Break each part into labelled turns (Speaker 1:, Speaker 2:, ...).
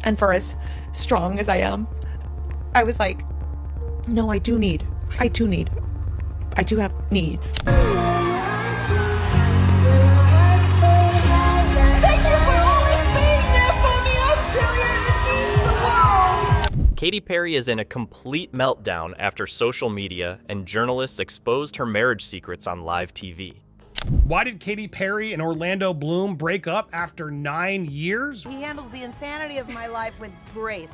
Speaker 1: And for as strong as I am, I was like, no, I do have needs.
Speaker 2: Katy Perry is in a complete meltdown after social media and journalists exposed her marriage secrets on live TV.
Speaker 3: Why did Katy Perry and Orlando Bloom break up after 9 years?
Speaker 4: He handles the insanity of my life with grace,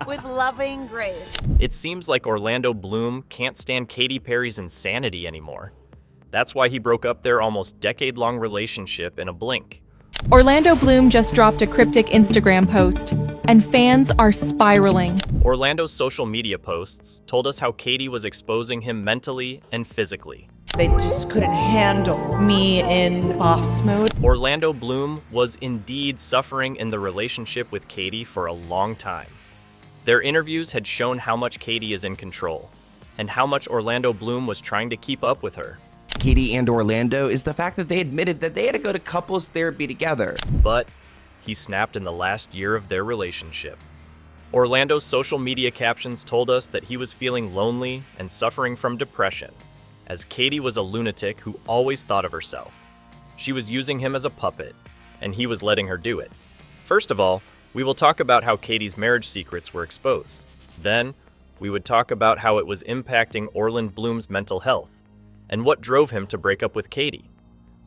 Speaker 4: with loving grace.
Speaker 2: It seems like Orlando Bloom can't stand Katy Perry's insanity anymore. That's why he broke up their almost decade-long relationship in a blink.
Speaker 5: Orlando Bloom just dropped a cryptic Instagram post, and fans are spiraling.
Speaker 2: Orlando's social media posts told us how Katy was exposing him mentally and physically.
Speaker 1: They just couldn't handle me in boss mode.
Speaker 2: Orlando Bloom was indeed suffering in the relationship with Katy for a long time. Their interviews had shown how much Katy is in control, and how much Orlando Bloom was trying to keep up with her.
Speaker 6: Katy and Orlando is the fact that they admitted that they had to go to couples therapy together.
Speaker 2: But he snapped in the last year of their relationship. Orlando's social media captions told us that he was feeling lonely and suffering from depression, as Katy was a lunatic who always thought of herself. She was using him as a puppet, and he was letting her do it. First of all, we will talk about how Katy's marriage secrets were exposed. Then, we would talk about how it was impacting Orlando Bloom's mental health, and what drove him to break up with Katy.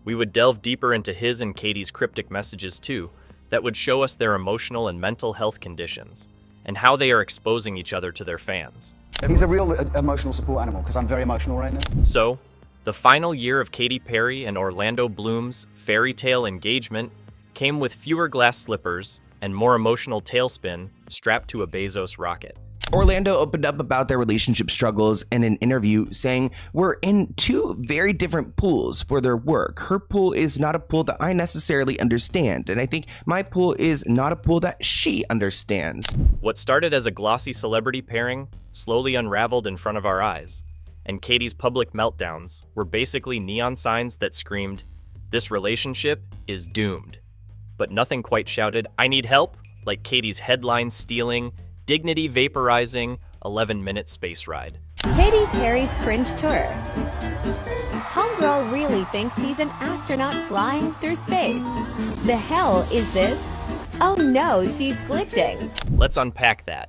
Speaker 2: We would delve deeper into his and Katy's cryptic messages too, that would show us their emotional and mental health conditions, and how they are exposing each other to their fans.
Speaker 7: He's a real emotional support animal, because I'm very emotional right now.
Speaker 2: So, the final year of Katy Perry and Orlando Bloom's fairy tale engagement came with fewer glass slippers and more emotional tailspin strapped to a Bezos rocket.
Speaker 6: Orlando opened up about their relationship struggles in an interview, saying, "We're in two very different pools for their work. Her pool is not a pool that I necessarily understand, and I think my pool is not a pool that she understands."
Speaker 2: What started as a glossy celebrity pairing slowly unraveled in front of our eyes, and Katy's public meltdowns were basically neon signs that screamed, "This relationship is doomed." But nothing quite shouted, "I need help," like Katy's headline-stealing, dignity vaporizing 11-minute space ride.
Speaker 8: Katy Perry's cringe tour. Homegirl really thinks he's an astronaut flying through space. The hell is this? Oh no, she's glitching.
Speaker 2: Let's unpack that.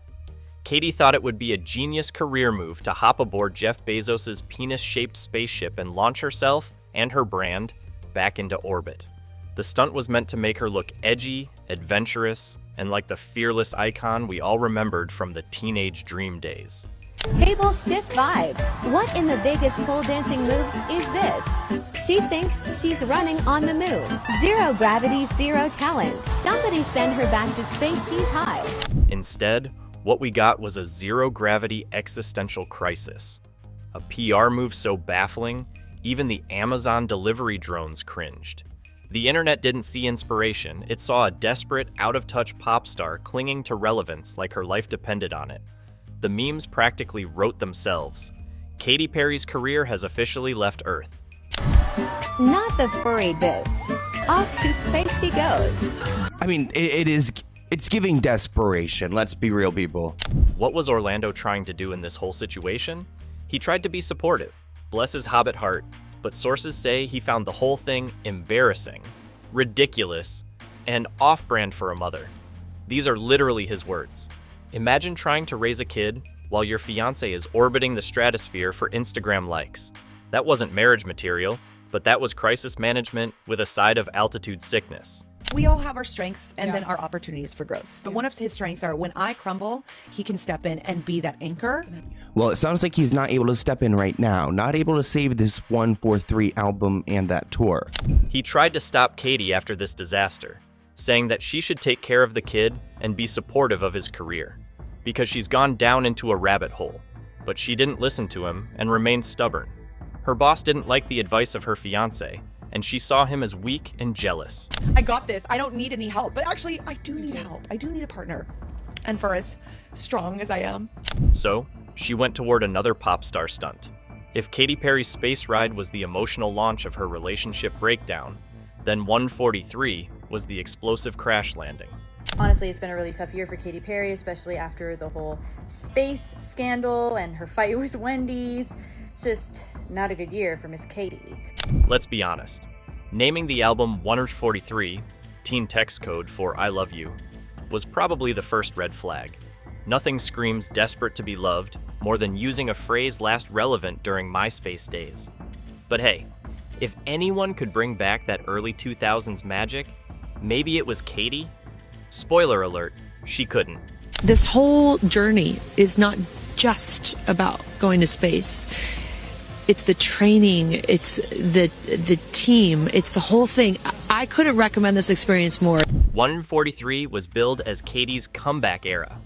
Speaker 2: Katy thought it would be a genius career move to hop aboard Jeff Bezos' penis-shaped spaceship and launch herself and her brand back into orbit. The stunt was meant to make her look edgy, adventurous, and like the fearless icon we all remembered from the teenage dream days.
Speaker 8: Table stiff vibes. What in the biggest pole dancing moves is this? She thinks she's running on the moon. Zero gravity, zero talent. Somebody send her back to space, she's high.
Speaker 2: Instead, what we got was a zero-gravity existential crisis. A PR move so baffling, even the Amazon delivery drones cringed. The internet didn't see inspiration, it saw a desperate, out-of-touch pop star clinging to relevance like her life depended on it. The memes practically wrote themselves. Katy Perry's career has officially left Earth.
Speaker 8: Not the furry bits. Off to space she goes.
Speaker 6: I mean, it's giving desperation, let's be real, people.
Speaker 2: What was Orlando trying to do in this whole situation? He tried to be supportive, bless his hobbit heart, but sources say he found the whole thing embarrassing, ridiculous, and off-brand for a mother. These are literally his words. Imagine trying to raise a kid while your fiancé is orbiting the stratosphere for Instagram likes. That wasn't marriage material, but that was crisis management with a side of altitude sickness.
Speaker 1: We all have our strengths and then our opportunities for growth. But one of his strengths are when I crumble, he can step in and be that anchor.
Speaker 6: Well, it sounds like he's not able to step in right now, not able to save this 143 album and that tour.
Speaker 2: He tried to stop Katy after this disaster, saying that she should take care of the kid and be supportive of his career, because she's gone down into a rabbit hole. But she didn't listen to him and remained stubborn. Her boss didn't like the advice of her fiancé, and she saw him as weak and jealous.
Speaker 1: I got this. I don't need any help. But actually, I do need help. I do need a partner. And for as strong as I am.
Speaker 2: So, she went toward another pop star stunt. If Katy Perry's space ride was the emotional launch of her relationship breakdown, then 143 was the explosive crash landing.
Speaker 9: Honestly, it's been a really tough year for Katy Perry, especially after the whole space scandal and her fight with Wendy's. It's just not a good year for Miss Katy.
Speaker 2: Let's be honest. Naming the album 143, teen text code for I Love You, was probably the first red flag. Nothing screams desperate to be loved more than using a phrase last relevant during MySpace days. But hey, if anyone could bring back that early 2000s magic, maybe it was Katy? Spoiler alert, she couldn't.
Speaker 10: This whole journey is not just about going to space. It's the training, it's the team, it's the whole thing. I couldn't recommend this experience more.
Speaker 2: 143 was billed as Katy's comeback era.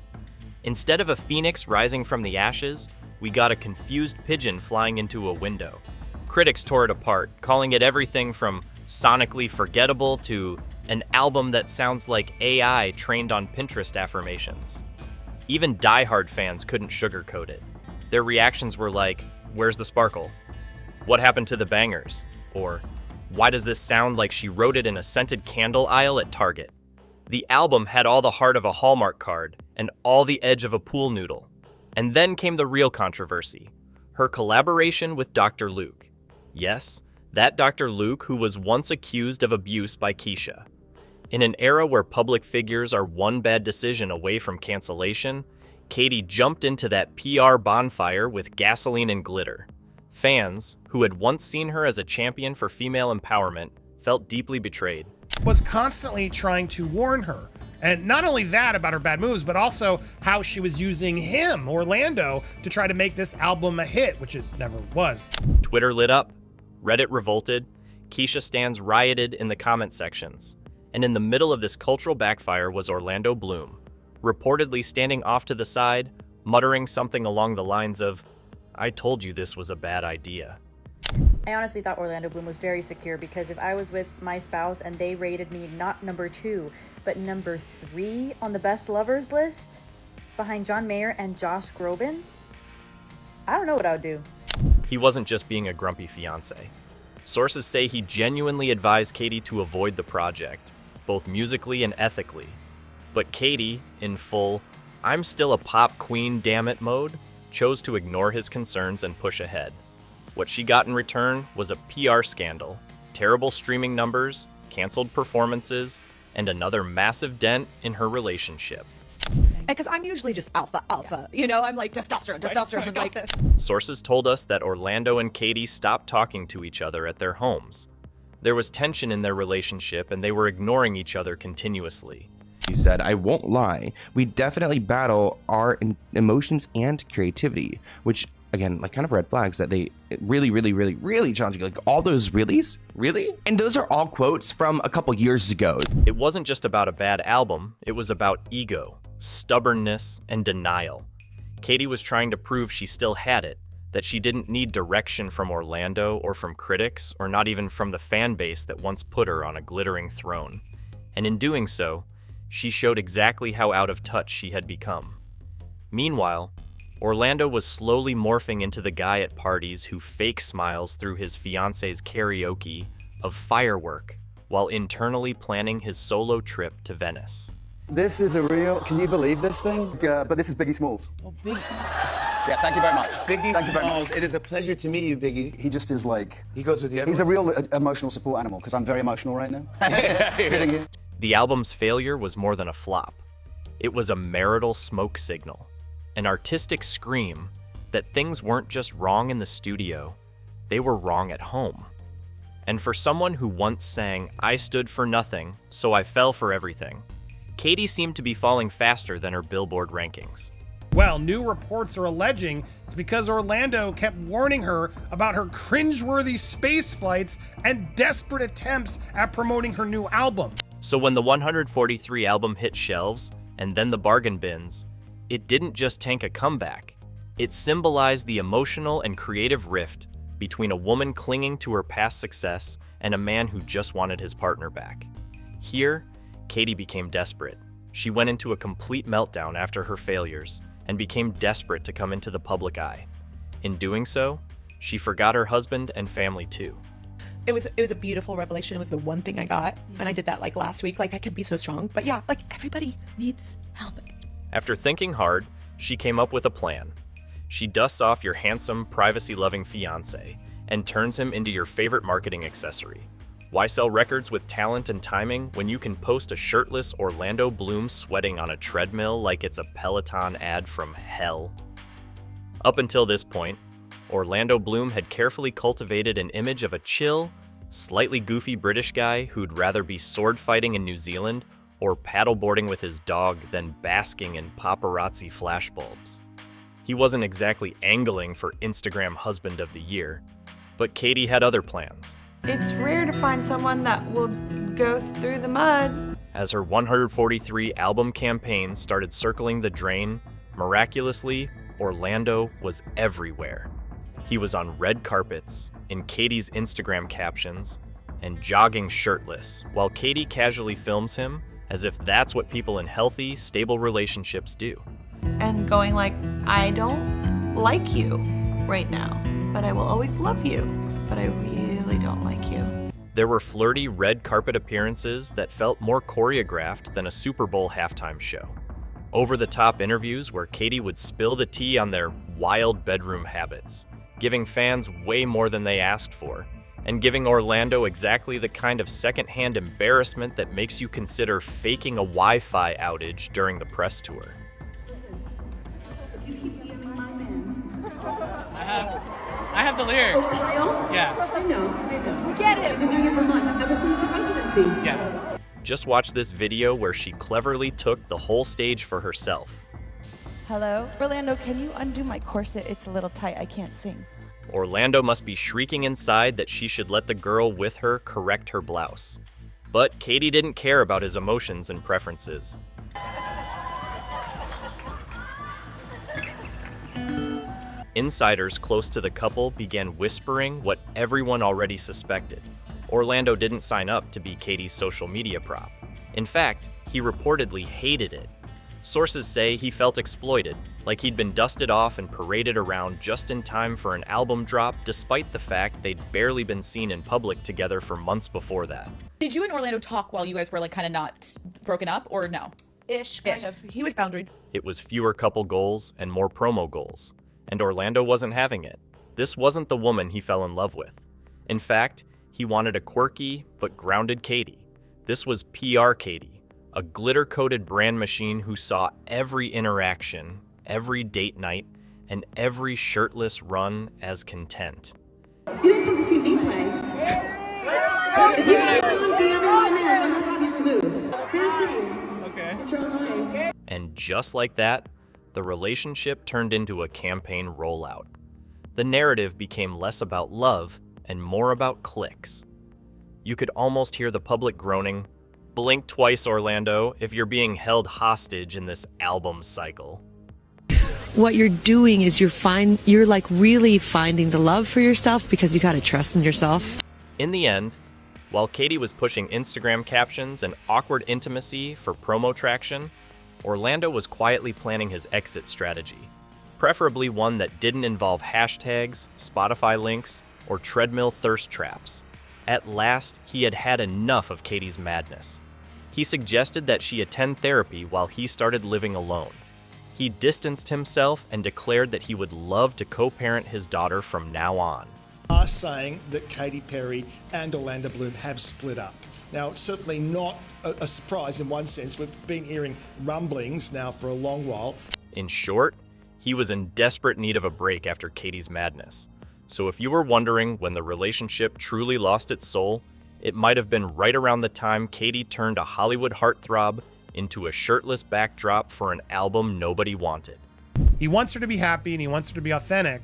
Speaker 2: Instead of a phoenix rising from the ashes, we got a confused pigeon flying into a window. Critics tore it apart, calling it everything from sonically forgettable to an album that sounds like AI trained on Pinterest affirmations. Even diehard fans couldn't sugarcoat it. Their reactions were like, "Where's the sparkle? What happened to the bangers?" Or, "Why does this sound like she wrote it in a scented candle aisle at Target?" The album had all the heart of a Hallmark card and all the edge of a pool noodle. And then came the real controversy, her collaboration with Dr. Luke. Yes, that Dr. Luke who was once accused of abuse by Keisha. In an era where public figures are one bad decision away from cancellation, Katy jumped into that PR bonfire with gasoline and glitter. Fans, who had once seen her as a champion for female empowerment, felt deeply betrayed.
Speaker 3: Was constantly trying to warn her. And not only that about her bad moves, but also how she was using him, Orlando, to try to make this album a hit, which it never was.
Speaker 2: Twitter lit up, Reddit revolted, Keisha stans rioted in the comment sections. And in the middle of this cultural backfire was Orlando Bloom, reportedly standing off to the side, muttering something along the lines of, "I told you this was a bad idea."
Speaker 9: I honestly thought Orlando Bloom was very secure, because if I was with my spouse and they rated me not number 2, but number 3 on the best lovers list, behind John Mayer and Josh Groban, I don't know what I would do.
Speaker 2: He wasn't just being a grumpy fiancé. Sources say he genuinely advised Katy to avoid the project, both musically and ethically. But Katy, in full, "I'm still a pop queen, damn it" mode, chose to ignore his concerns and push ahead. What she got in return was a PR scandal, terrible streaming numbers, canceled performances, and another massive dent in her relationship.
Speaker 1: Because I'm usually just alpha. You know, I'm like testosterone. I'm like,
Speaker 2: Sources told us that Orlando and Katy stopped talking to each other at their homes. There was tension in their relationship, and they were ignoring each other continuously.
Speaker 6: He said, "I won't lie. We definitely battle our emotions and creativity," which, again, like kind of red flags that they really challenging. Like all those reallys? Really? And those are all quotes from a couple years ago.
Speaker 2: It wasn't just about a bad album, it was about ego, stubbornness, and denial. Katy was trying to prove she still had it, that she didn't need direction from Orlando or from critics, or not even from the fan base that once put her on a glittering throne. And in doing so, she showed exactly how out of touch she had become. Meanwhile, Orlando was slowly morphing into the guy at parties who fake smiles through his fiance's karaoke of firework while internally planning his solo trip to Venice.
Speaker 7: This is a real, can you believe this thing? But this is Biggie Smalls.
Speaker 11: Well, Big...
Speaker 7: Yeah, thank you very much.
Speaker 11: Biggie
Speaker 7: Thank you very
Speaker 11: Smalls,
Speaker 7: much.
Speaker 11: it is a pleasure to meet you, Biggie.
Speaker 7: He just is like...
Speaker 11: He goes with you
Speaker 7: He's a
Speaker 11: everywhere.
Speaker 7: real emotional support animal, because I'm very emotional right now. Sitting here.
Speaker 2: The album's failure was more than a flop. It was a marital smoke signal, an artistic scream that things weren't just wrong in the studio, they were wrong at home. And for someone who once sang, "I stood for nothing, so I fell for everything," Katy seemed to be falling faster than her Billboard rankings.
Speaker 3: Well, new reports are alleging it's because Orlando kept warning her about her cringeworthy space flights and desperate attempts at promoting her new album.
Speaker 2: So when the 143 album hit shelves, and then the bargain bins, it didn't just tank a comeback. It symbolized the emotional and creative rift between a woman clinging to her past success and a man who just wanted his partner back. Here, Katy became desperate. She went into a complete meltdown after her failures and became desperate to come into the public eye. In doing so, she forgot her husband and family too.
Speaker 1: It was a beautiful revelation. It was the one thing I got, and I did that like last week. Like I could be so strong, but yeah, like everybody needs help.
Speaker 2: After thinking hard, she came up with a plan. She dusts off your handsome, privacy-loving fiancé and turns him into your favorite marketing accessory. Why sell records with talent and timing when you can post a shirtless Orlando Bloom sweating on a treadmill like it's a Peloton ad from hell? Up until this point, Orlando Bloom had carefully cultivated an image of a chill, slightly goofy British guy who'd rather be sword fighting in New Zealand or paddleboarding with his dog than basking in paparazzi flashbulbs. He wasn't exactly angling for Instagram Husband of the Year, but Katy had other plans.
Speaker 11: It's rare to find someone that will go through the mud.
Speaker 2: As her 143 album campaign started circling the drain, miraculously, Orlando was everywhere. He was on red carpets, in Katy's Instagram captions, and jogging shirtless, while Katy casually films him as if that's what people in healthy, stable relationships do.
Speaker 11: And going like, I don't like you right now, but I will always love you, but I really don't like you.
Speaker 2: There were flirty red carpet appearances that felt more choreographed than a Super Bowl halftime show. Over-the-top interviews where Katy would spill the tea on their wild bedroom habits, giving fans way more than they asked for, and giving Orlando exactly the kind of secondhand embarrassment that makes you consider faking a Wi-Fi outage during the press tour.
Speaker 12: I have the lyrics.
Speaker 13: Oh, for real?
Speaker 12: Yeah.
Speaker 13: I know.
Speaker 4: Get him.
Speaker 13: I've been doing it for months, ever since the presidency.
Speaker 12: Yeah.
Speaker 2: Just watch this video where she cleverly took the whole stage for herself.
Speaker 9: Hello? Orlando, can you undo my corset? It's a little tight. I can't sing.
Speaker 2: Orlando must be shrieking inside that she should let the girl with her correct her blouse. But Katy didn't care about his emotions and preferences. Insiders close to the couple began whispering what everyone already suspected. Orlando didn't sign up to be Katy's social media prop. In fact, he reportedly hated it. Sources say he felt exploited, like he'd been dusted off and paraded around just in time for an album drop, despite the fact they'd barely been seen in public together for months before that.
Speaker 14: Did you and Orlando talk while you guys were like kind of not broken up, or no?
Speaker 1: Ish, kind of. He was boundaried.
Speaker 2: It was fewer couple goals and more promo goals, and Orlando wasn't having it. This wasn't the woman he fell in love with. In fact, he wanted a quirky but grounded Katy. This was PR Katy, a glitter-coated brand machine who saw every interaction, every date night, and every shirtless run as content.
Speaker 13: You didn't come to see me play. If you keep on DMing my man, I'm gonna have you removed. Seriously.
Speaker 12: Okay.
Speaker 13: It's your own life.
Speaker 2: And just like that, the relationship turned into a campaign rollout. The narrative became less about love and more about clicks. You could almost hear the public groaning, "Blink twice, Orlando, if you're being held hostage in this album cycle."
Speaker 10: What you're doing is you're like really finding the love for yourself because you got to trust in yourself.
Speaker 2: In the end, while Katy was pushing Instagram captions and awkward intimacy for promo traction, Orlando was quietly planning his exit strategy, preferably one that didn't involve hashtags, Spotify links, or treadmill thirst traps. At last, he had had enough of Katy's madness. He suggested that she attend therapy while he started living alone. He distanced himself and declared that he would love to co-parent his daughter from now on.
Speaker 15: Are saying that Katy Perry and Orlando Bloom have split up. Now, it's certainly not a surprise in one sense. We've been hearing rumblings now for a long while.
Speaker 2: In short, he was in desperate need of a break after Katy's madness. So if you were wondering when the relationship truly lost its soul, it might have been right around the time Katy turned a Hollywood heartthrob into a shirtless backdrop for an album nobody wanted.
Speaker 3: He wants her to be happy and he wants her to be authentic.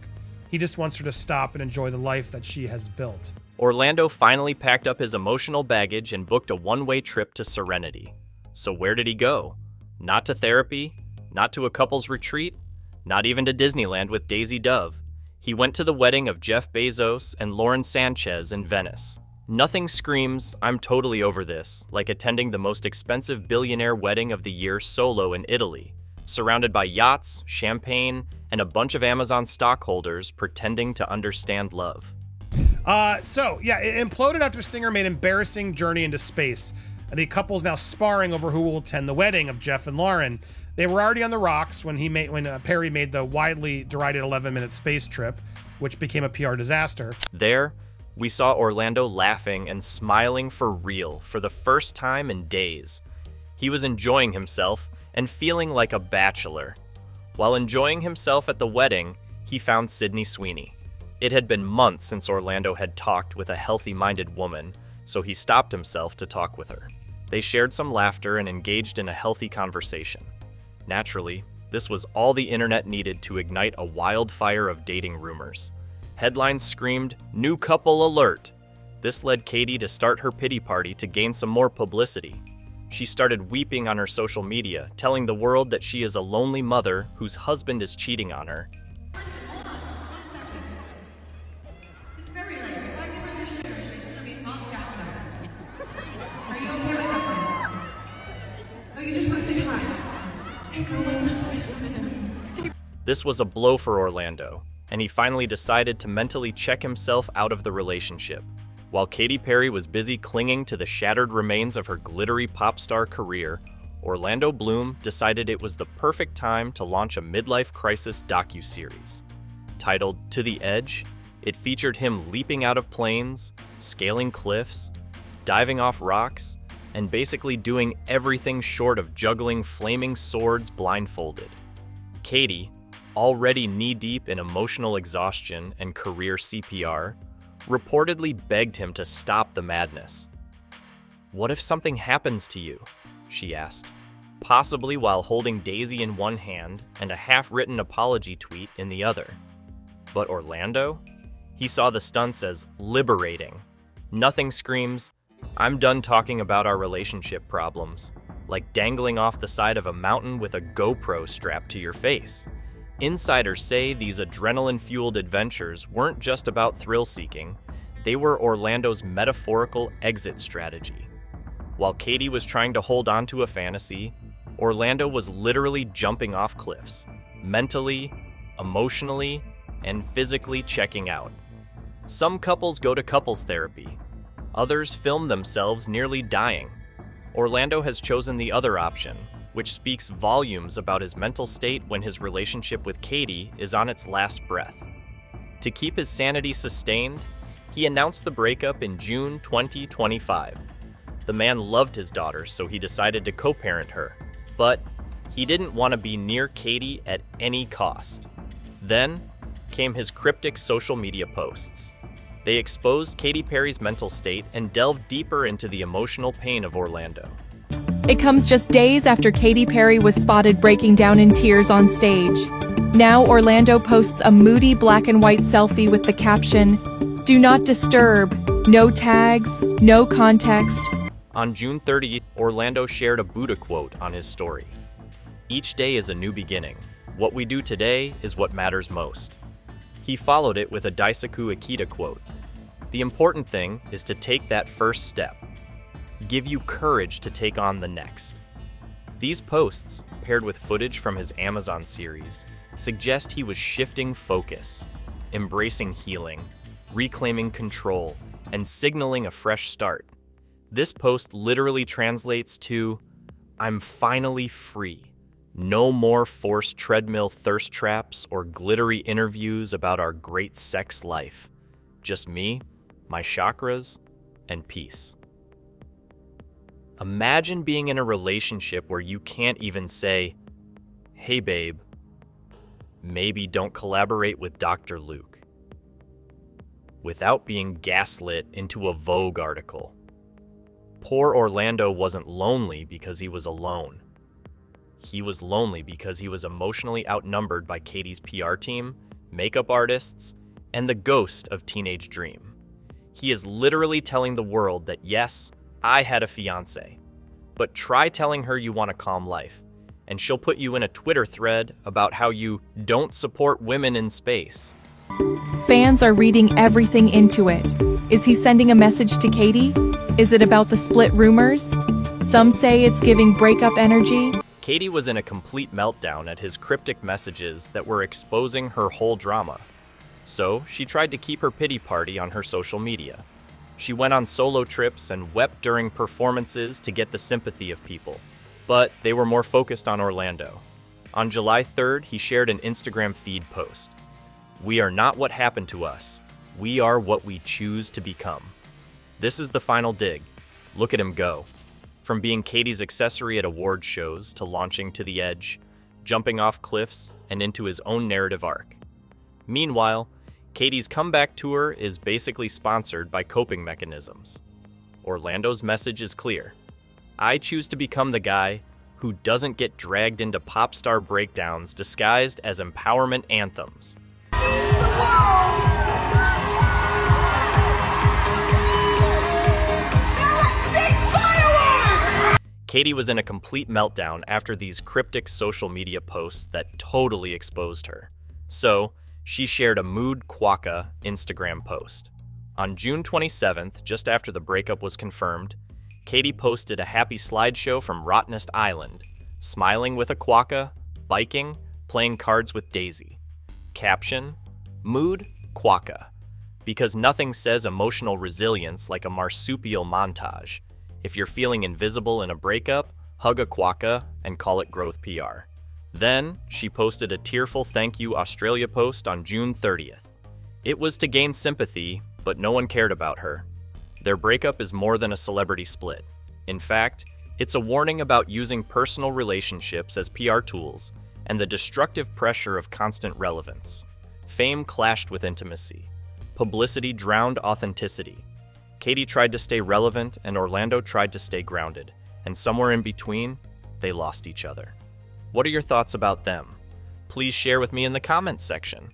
Speaker 3: He just wants her to stop and enjoy the life that she has built.
Speaker 2: Orlando finally packed up his emotional baggage and booked a one-way trip to Serenity. So where did he go? Not to therapy, not to a couple's retreat, not even to Disneyland with Daisy Dove. He went to the wedding of Jeff Bezos and Lauren Sanchez in Venice. Nothing screams, "I'm totally over this," like attending the most expensive billionaire wedding of the year solo in Italy, surrounded by yachts, champagne, and a bunch of Amazon stockholders pretending to understand love.
Speaker 3: So yeah, it imploded after singer made embarrassing journey into space. The couple's now sparring over who will attend the wedding of Jeff and Lauren. They were already on the rocks when Perry made the widely derided 11-minute space trip, which became a PR disaster.
Speaker 2: There, we saw Orlando laughing and smiling for real for the first time in days. He was enjoying himself and feeling like a bachelor. While enjoying himself at the wedding, he found Sydney Sweeney. It had been months since Orlando had talked with a healthy-minded woman, so he stopped himself to talk with her. They shared some laughter and engaged in a healthy conversation. Naturally, this was all the internet needed to ignite a wildfire of dating rumors. Headlines screamed, "New couple alert!" This led Katy to start her pity party to gain some more publicity. She started weeping on her social media, telling the world that she is a lonely mother whose husband is cheating on her. This was a blow for Orlando, and he finally decided to mentally check himself out of the relationship. While Katy Perry was busy clinging to the shattered remains of her glittery pop star career, Orlando Bloom decided it was the perfect time to launch a midlife crisis docuseries. Titled To the Edge, it featured him leaping out of planes, scaling cliffs, diving off rocks, and basically doing everything short of juggling flaming swords blindfolded. Katy, already knee-deep in emotional exhaustion and career CPR, reportedly begged him to stop the madness. "What if something happens to you?" she asked, possibly while holding Daisy in one hand and a half-written apology tweet in the other. But Orlando? He saw the stunts as liberating. Nothing screams, "I'm done talking about our relationship problems," like dangling off the side of a mountain with a GoPro strapped to your face. Insiders say these adrenaline-fueled adventures weren't just about thrill-seeking, they were Orlando's metaphorical exit strategy. While Katy was trying to hold on to a fantasy, Orlando was literally jumping off cliffs, mentally, emotionally, and physically checking out. Some couples go to couples therapy. Others film themselves nearly dying. Orlando has chosen the other option, which speaks volumes about his mental state when his relationship with Katy is on its last breath. To keep his sanity sustained, he announced the breakup in June 2025. The man loved his daughter, so he decided to co-parent her, but he didn't want to be near Katy at any cost. Then came his cryptic social media posts. They exposed Katy Perry's mental state and delved deeper into the emotional pain of Orlando.
Speaker 5: It comes just days after Katy Perry was spotted breaking down in tears on stage. Now Orlando posts a moody black and white selfie with the caption, "Do not disturb, no tags, no context."
Speaker 2: On June 30th, Orlando shared a Buddha quote on his story. "Each day is a new beginning. What we do today is what matters most." He followed it with a Daisaku Ikeda quote. "The important thing is to take that first step. Give you courage to take on the next." These posts, paired with footage from his Amazon series, suggest he was shifting focus, embracing healing, reclaiming control, and signaling a fresh start. This post literally translates to, "I'm finally free. No more forced treadmill thirst traps or glittery interviews about our great sex life. Just me, my chakras, and peace." Imagine being in a relationship where you can't even say, "Hey babe, maybe don't collaborate with Dr. Luke," without being gaslit into a Vogue article. Poor Orlando wasn't lonely because he was alone. He was lonely because he was emotionally outnumbered by Katy's PR team, makeup artists, and the ghost of Teenage Dream. He is literally telling the world that yes, I had a fiance, but try telling her you want a calm life, and she'll put you in a Twitter thread about how you don't support women in space.
Speaker 5: Fans are reading everything into it. Is he sending a message to Katy? Is it about the split rumors? Some say it's giving breakup energy.
Speaker 2: Katy was in a complete meltdown at his cryptic messages that were exposing her whole drama. So she tried to keep her pity party on her social media. She went on solo trips and wept during performances to get the sympathy of people, but they were more focused on Orlando. On July 3rd, he shared an Instagram feed post. "We are not what happened to us. We are what we choose to become." This is the final dig. Look at him go. From being Katy's accessory at award shows to launching to the edge, jumping off cliffs, and into his own narrative arc. Meanwhile, Katy's comeback tour is basically sponsored by coping mechanisms. Orlando's message is clear. I choose to become the guy who doesn't get dragged into pop star breakdowns disguised as empowerment anthems. Katy was in a complete meltdown after these cryptic social media posts that totally exposed her. So, she shared a mood quokka Instagram post. On June 27th, just after the breakup was confirmed, Katy posted a happy slideshow from Rottenest Island, smiling with a quokka, biking, playing cards with Daisy. Caption: Mood quokka. Because nothing says emotional resilience like a marsupial montage. If you're feeling invisible in a breakup, hug a quokka and call it growth PR. Then, she posted a tearful thank you Australia post on June 30th. It was to gain sympathy, but no one cared about her. Their breakup is more than a celebrity split. In fact, it's a warning about using personal relationships as PR tools and the destructive pressure of constant relevance. Fame clashed with intimacy. Publicity drowned authenticity. Katy tried to stay relevant and Orlando tried to stay grounded, and somewhere in between, they lost each other. What are your thoughts about them? Please share with me in the comments section.